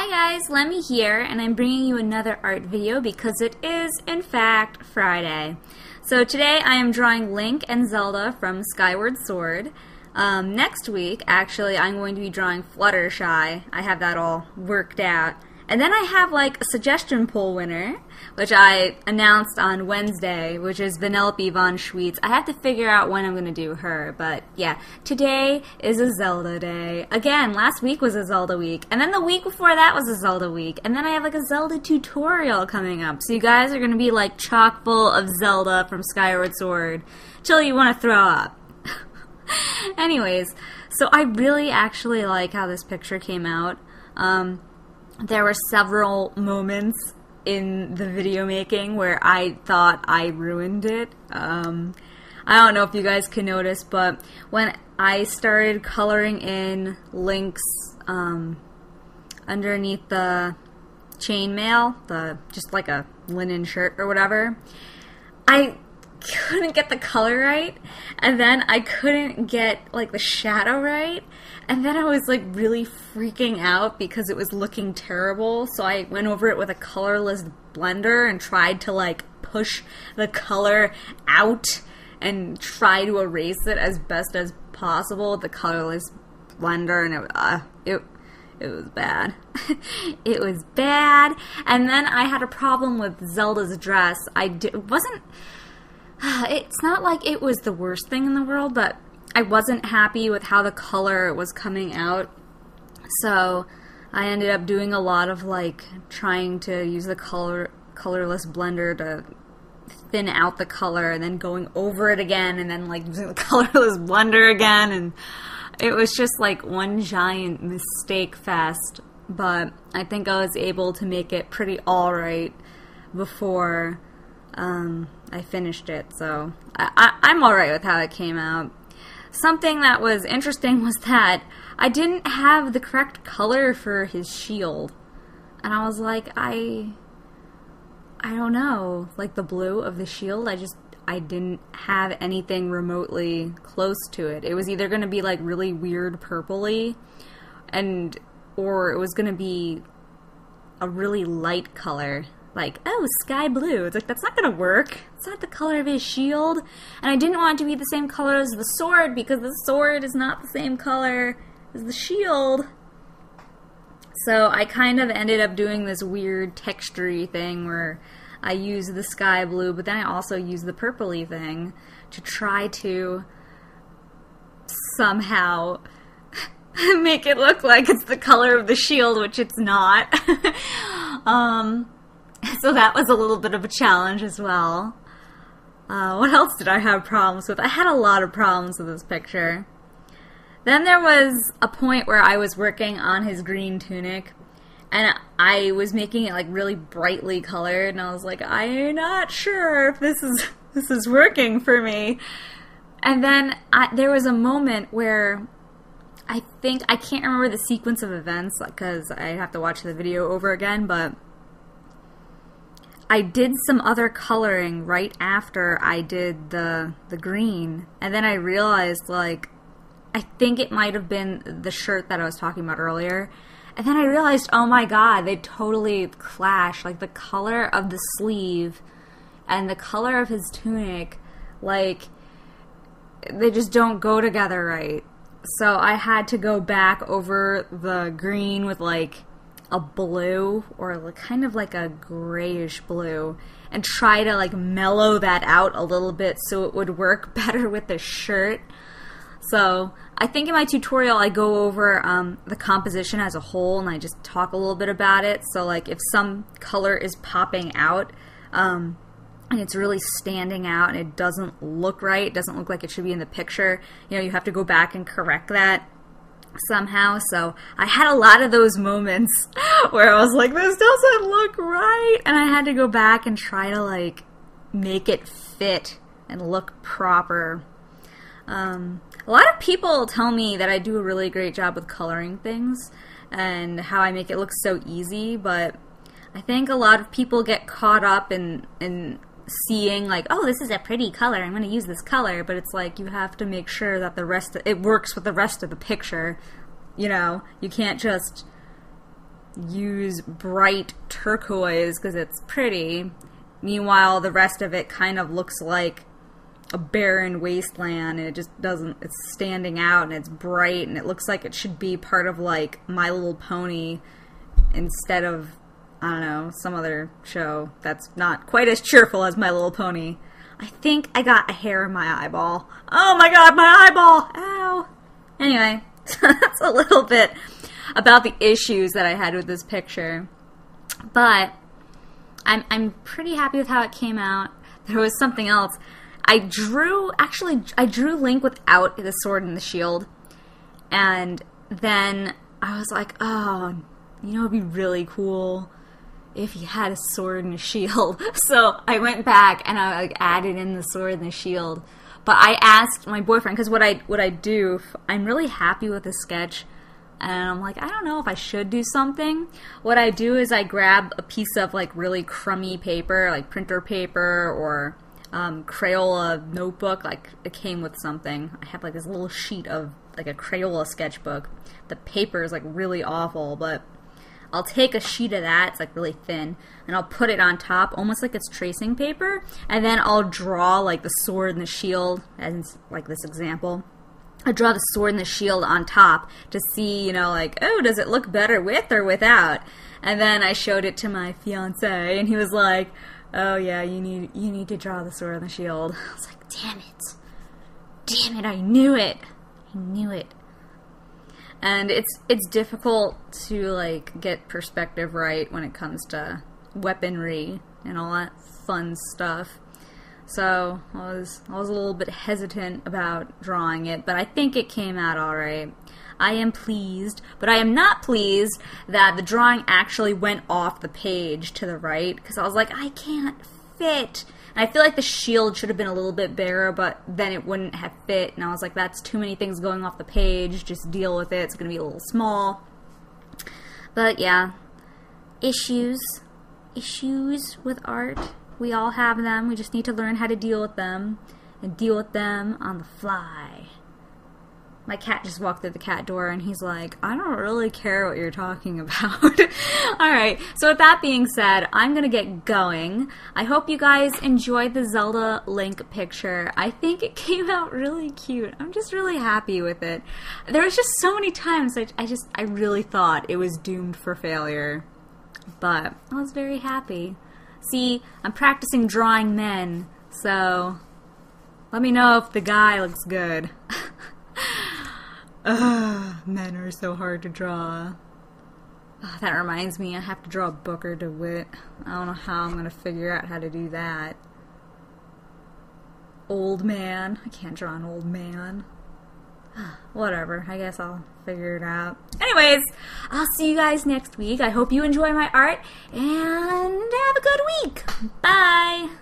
Hi guys, Lemmy here, and I'm bringing you another art video because it is, in fact, Friday. So today I am drawing Link and Zelda from Skyward Sword. Next week, actually, I'm going to be drawing Fluttershy. I have that all worked out. And then I have like a suggestion poll winner, which I announced on Wednesday, which is Vanellope von Schweetz. I have to figure out when I'm going to do her, but yeah, today is a Zelda day. Again, last week was a Zelda week, and then the week before that was a Zelda week, and then I have like a Zelda tutorial coming up, so you guys are going to be like chock full of Zelda from Skyward Sword till you want to throw up. Anyways, so I really actually like how this picture came out. There were several moments in the video making where I thought I ruined it. I don't know if you guys can notice, but when I started coloring in Link's underneath the chainmail, just like a linen shirt or whatever, I couldn't get the color right, and then I couldn't get like the shadow right, and then I was like really freaking out because it was looking terrible, so I went over it with a colorless blender and tried to like push the color out and try to erase it as best as possible with the colorless blender, and it was bad. It was bad. And then I had a problem with Zelda's dress. It's not like it was the worst thing in the world, but I wasn't happy with how the color was coming out. So I ended up doing a lot of like trying to use the colorless blender to thin out the color, and then going over it again, and then like using the colorless blender again, and it was just like one giant mistake fest. But I think I was able to make it pretty alright before I finished it, so I'm alright with how it came out. Something that was interesting was that I didn't have the correct color for his shield, and I was like, I don't know, like the blue of the shield, I didn't have anything remotely close to it. It was either going to be like really weird purpley, or it was going to be a really light color. Like, oh, sky blue. It's like, that's not gonna work. It's not the color of his shield. And I didn't want it to be the same color as the sword, because the sword is not the same color as the shield. So I kind of ended up doing this weird texture-y thing where I used the sky blue, but then I also used the purpley thing to try to somehow make it look like it's the color of the shield, which it's not. So that was a little bit of a challenge as well. What else did I have problems with? I had a lot of problems with this picture. Then there was a point where I was working on his green tunic, and I was making it like really brightly colored, and I was like, I'm not sure if this is working for me. And then there was a moment where I can't remember the sequence of events because I have to watch the video over again, but I did some other coloring right after I did the green, and then I realized, like, I think it might have been the shirt that I was talking about earlier, and then I realized, oh my god, they totally clash. Like, the color of the sleeve and the color of his tunic, like, they just don't go together right. So I had to go back over the green with, like, a blue, or kind of like a grayish blue, and try to like mellow that out a little bit so it would work better with the shirt. So I think in my tutorial I go over the composition as a whole, and I just talk a little bit about it. So like if some color is popping out and it's really standing out and it doesn't look right, it doesn't look like it should be in the picture, you know, you have to go back and correct that somehow. So I had a lot of those moments where I was like, this doesn't look right, and I had to go back and try to like make it fit and look proper. A lot of people tell me that I do a really great job with coloring things and how I make it look so easy, but I think a lot of people get caught up in seeing like, oh, this is a pretty color, I'm going to use this color, but it's like you have to make sure that it works with the rest of the picture. You know, you can't just use bright turquoise because it's pretty. Meanwhile, the rest of it kind of looks like a barren wasteland, and it just doesn't, it's standing out, and it's bright, and it looks like it should be part of, like, My Little Pony instead of, I don't know, some other show that's not quite as cheerful as My Little Pony. I think I got a hair in my eyeball. Oh my god, my eyeball! Ow! Anyway, that's a little bit about the issues that I had with this picture. But I'm pretty happy with how it came out. There was something else. I drew Link without the sword and the shield. And then I was like, oh, you know, it'd be really cool if he had a sword and a shield. So I went back and I like added in the sword and the shield. But I asked my boyfriend, because what I do, I'm really happy with the sketch, and I'm like, I don't know if I should do something. What I do is I grab a piece of like really crummy paper, like printer paper or Crayola notebook. Like it came with something. I have like this little sheet of like a Crayola sketchbook. The paper is like really awful, but I'll take a sheet of that, it's like really thin, and I'll put it on top, almost like it's tracing paper, and then I'll draw like the sword and the shield, as like this example. I draw the sword and the shield on top to see, you know, like, oh, does it look better with or without? And then I showed it to my fiance, and he was like, oh yeah, you need to draw the sword and the shield. I was like, damn it, I knew it. And it's difficult to like get perspective right when it comes to weaponry and all that fun stuff. So I was a little bit hesitant about drawing it, but I think it came out alright. I am pleased, but I am not pleased that the drawing actually went off the page to the right, because I was like, I can't fit. And I feel like the shield should have been a little bit bigger, but then it wouldn't have fit. And I was like, that's too many things going off the page. Just deal with it. It's going to be a little small. But yeah, issues with art. We all have them. We just need to learn how to deal with them, and deal with them on the fly. My cat just walked through the cat door, and he's like, I don't really care what you're talking about. Alright, so with that being said, I'm gonna get going. I hope you guys enjoyed the Zelda Link picture. I think it came out really cute. I'm just really happy with it. There was just so many times I really thought it was doomed for failure. But I was very happy. See, I'm practicing drawing men, so let me know if the guy looks good. Men are so hard to draw. That reminds me, I have to draw Booker DeWitt. I don't know how I'm going to figure out how to do that. Old man. I can't draw an old man. Whatever, I guess I'll figure it out. Anyways, I'll see you guys next week. I hope you enjoy my art, and have a good week. Bye!